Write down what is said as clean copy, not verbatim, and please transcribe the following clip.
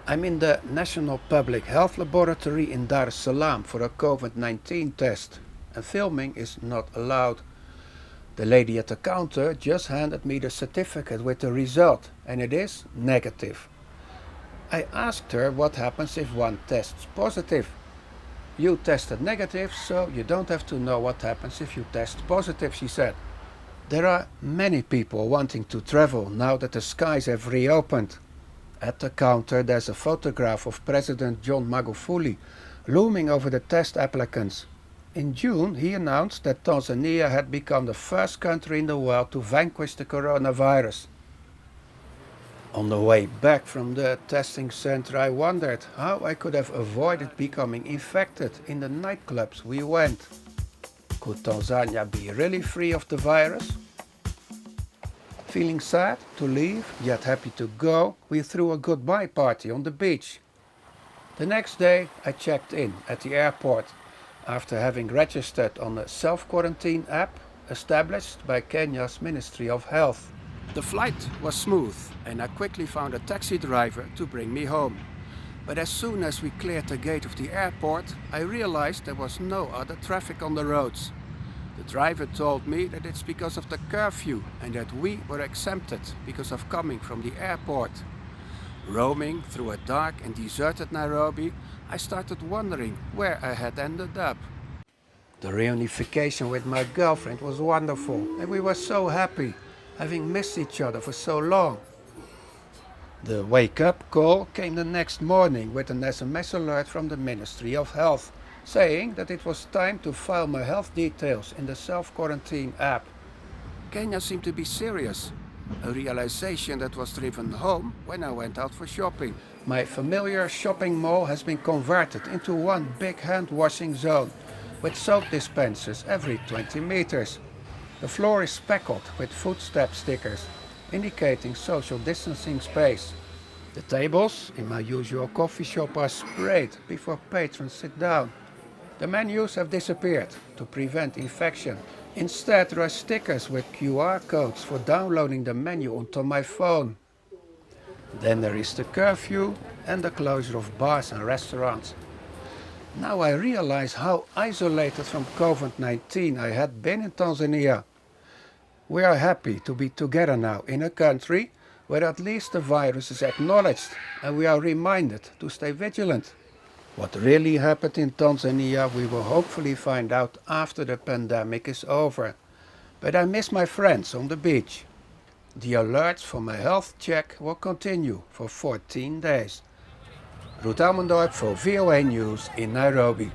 I'm in the National Public Health Laboratory in Dar es Salaam for a COVID-19 test, and filming is not allowed. The lady at the counter just handed me the certificate with the result, and it is negative. I asked her what happens if one tests positive. You tested negative, so you don't have to know what happens if you test positive, she said. There are many people wanting to travel now that the skies have reopened. At the counter there's a photograph of President John Magufuli looming over the test applicants. In June he announced that Tanzania had become the first country in the world to vanquish the coronavirus. On the way back from the testing center I wondered how I could have avoided becoming infected in the nightclubs we went. Could Tanzania be really free of the virus? Feeling sad to leave, yet happy to go, we threw a goodbye party on the beach. The next day I checked in at the airport after having registered on a self-quarantine app established by Kenya's Ministry of Health. The flight was smooth and I quickly found a taxi driver to bring me home. But as soon as we cleared the gate of the airport, I realized there was no other traffic on the roads. The driver told me that it's because of the curfew and that we were exempted because of coming from the airport. Roaming through a dark and deserted Nairobi, I started wondering where I had ended up. The reunification with my girlfriend was wonderful and we were so happy, having missed each other for so long. The wake-up call came the next morning with an SMS alert from the Ministry of Health, saying that it was time to file my health details in the self-quarantine app. Kenya seemed to be serious, a realization that was driven home when I went out for shopping. My familiar shopping mall has been converted into one big hand-washing zone, with soap dispensers every 20 meters. The floor is speckled with footstep stickers, indicating social distancing space. The tables in my usual coffee shop are sprayed before patrons sit down. The menus have disappeared to prevent infection. Instead, there are stickers with QR codes for downloading the menu onto my phone. Then there is the curfew and the closure of bars and restaurants. Now I realize how isolated from COVID-19 I had been in Tanzania. We are happy to be together now in a country where at least the virus is acknowledged and we are reminded to stay vigilant. What really happened in Tanzania we will hopefully find out after the pandemic is over. But I miss my friends on the beach. The alerts for my health check will continue for 14 days. Elmendorp for VOA News in Nairobi.